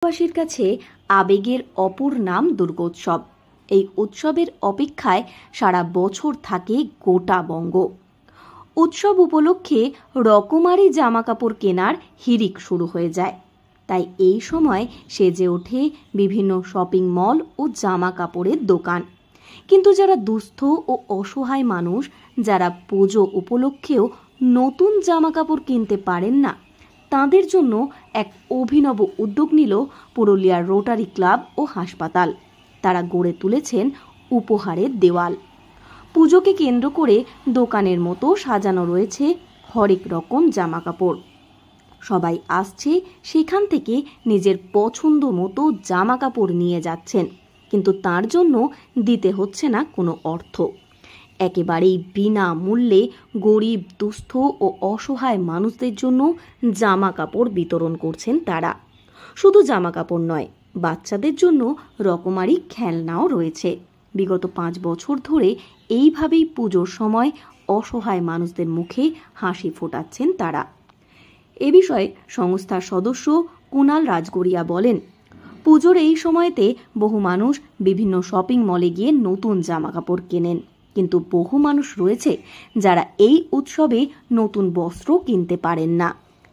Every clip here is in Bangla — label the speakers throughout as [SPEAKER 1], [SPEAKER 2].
[SPEAKER 1] বাসীর কাছে আবেগের অপর নাম দুর্গোৎসব। এই উৎসবের অপেক্ষায় সারা বছর থাকে গোটা বঙ্গ। উৎসব উপলক্ষে রকমারি জামাকাপড় কেনার হিড়িক শুরু হয়ে যায়। তাই এই সময় সেজে ওঠে বিভিন্ন শপিং মল ও জামা কাপড়ের দোকান। কিন্তু যারা দুস্থ ও অসহায় মানুষ, যারা পুজো উপলক্ষেও নতুন জামা কাপড় কিনতে পারেন না, তাদের জন্য এক অভিনব উদ্যোগ নিল পুরুলিয়ার রোটারি ক্লাব ও হাসপাতাল। তারা গড়ে তুলেছেন উপহারের দেওয়াল। পুজোকে কেন্দ্র করে দোকানের মতো সাজানো রয়েছে হরেক রকম জামা কাপড়। সবাই আসছে, সেখান থেকে নিজের পছন্দ মতো জামা কাপড় নিয়ে যাচ্ছেন, কিন্তু তার জন্য দিতে হচ্ছে না কোনো অর্থ। একেবারেই বিনামূল্যে গরিব, দুস্থ ও অসহায় মানুষদের জন্য জামা কাপড় বিতরণ করছেন তারা। শুধু জামা কাপড় নয়, বাচ্চাদের জন্য রকমারি খেলনাও রয়েছে। বিগত 5 বছর ধরে এইভাবেই পুজোর সময় অসহায় মানুষদের মুখে হাসি ফোটাচ্ছেন তারা। এ বিষয়ে সংস্থার সদস্য কুণাল রাজগড়িয়া বলেন, পুজোর এই সময়তে বহু মানুষ বিভিন্ন শপিং মলে গিয়ে নতুন জামা কাপড় কেনেন, কিন্তু বহু মানুষ রয়েছে যারা এই উৎসবে নতুন বস্ত্র কিনতে পারেন না।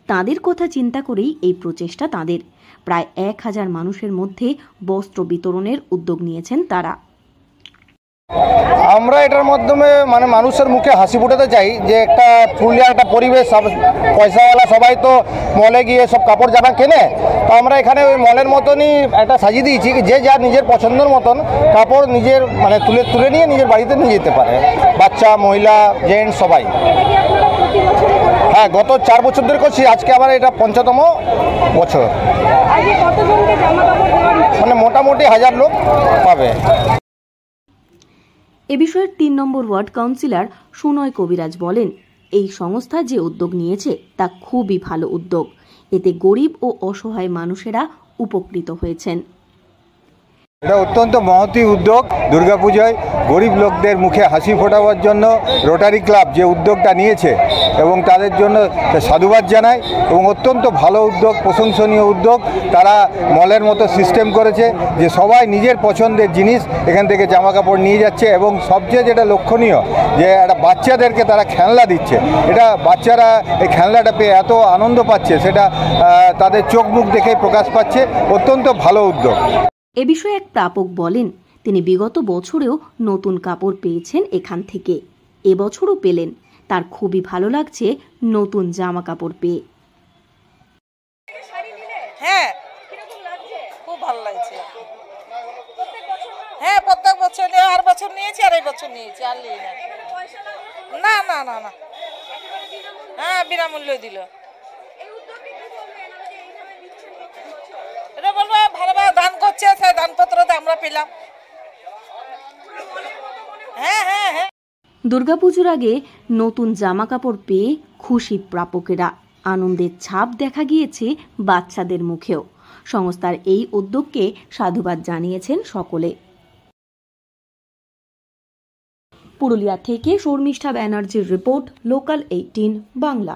[SPEAKER 1] তাদের কথা চিন্তা করেই এই প্রচেষ্টা তাদের। প্রায় 1000 মানুষের মধ্যে বস্ত্র বিতরণের উদ্যোগ নিয়েছেন তারা।
[SPEAKER 2] আমরা এটার মাধ্যমে মানুষের মুখে হাসি ফোটাতে চাই যে একটা পুরুলিয়ার একটা পরিবেশ, পয়সাওয়ালা সবাই তো মলে গিয়ে সব কাপড় জামা কেনে, তো আমরা এখানে ওই মলের মতনই একটা সাজিয়ে দিয়েছি, যে যার নিজের পছন্দের মতন কাপড় নিজের তুলে নিয়ে নিজের বাড়িতে নিয়ে যেতে পারে, বাচ্চা, মহিলা, জেন্টস সবাই। হ্যাঁ, গত 4 বছর ধরে করছি, আজকে আবার এটা ৫তম বছর। মোটামুটি 1000 লোক পাবে।
[SPEAKER 1] এ বিষয়ে 3 নম্বর ওয়ার্ড কাউন্সিলর সুনয় কবিরাজ বলেন, এই সংস্থা যে উদ্যোগ নিয়েছে তা খুবই ভালো উদ্যোগ। এতে গরিব ও অসহায় মানুষেরা উপকৃত হয়েছেন।
[SPEAKER 3] এটা অত্যন্ত মহতী উদ্যোগ। দুর্গাপূজায় গরিব লোকদের মুখে হাসি ফোটাবার জন্য রোটারি ক্লাব যে উদ্যোগটা নিয়েছে এবং তাদের জন্য সাধুবাদ জানাই, এবং অত্যন্ত ভালো উদ্যোগ, প্রশংসনীয় উদ্যোগ। তারা মলের মতো সিস্টেম করেছে যে সবাই নিজের পছন্দের জিনিস এখান থেকে জামা কাপড় নিয়ে যাচ্ছে, এবং সবচেয়ে যেটা লক্ষণীয় যে একটা বাচ্চাদেরকে তারা খেলনা দিচ্ছে। এটা বাচ্চারা এই খেলনাটা পেয়ে এত আনন্দ পাচ্ছে, সেটা তাদের চোখ মুখ দেখেই প্রকাশ পাচ্ছে। অত্যন্ত ভালো উদ্যোগ।
[SPEAKER 1] এ বিষয়ে এক প্রাপক বলেন, তিনি বিগত বছরেও নতুন কাপড় পেয়েছেন এখান থেকে, এবছরও পেলেন। তার খুবই ভালো লাগছে নতুন জামা কাপড় পেয়ে।
[SPEAKER 4] হ্যাঁ, খুব ভালো লাগছে। হ্যাঁ, প্রত্যেক বছর আর বছর নিয়েছি, আর এই বছর নিয়েছি, আর নিই না। না না না, হ্যাঁ, বিনামূল্য দিল। এটা বলবো ভালোভাবে দান করছে, সেই দানপত্রতে আমরা পেলাম। হ্যাঁ হ্যাঁ হ্যাঁ।
[SPEAKER 1] দুর্গাপুজোর আগে নতুন জামা কাপড় পেয়ে খুশি প্রাপকেরা। আনন্দের ছাপ দেখা গিয়েছে বাচ্চাদের মুখেও। সংস্থার এই উদ্যোগকে সাধুবাদ জানিয়েছেন সকলে। পুরুলিয়া থেকে শর্মিষ্ঠা ব্যানার্জির রিপোর্ট, লোকাল 18 বাংলা।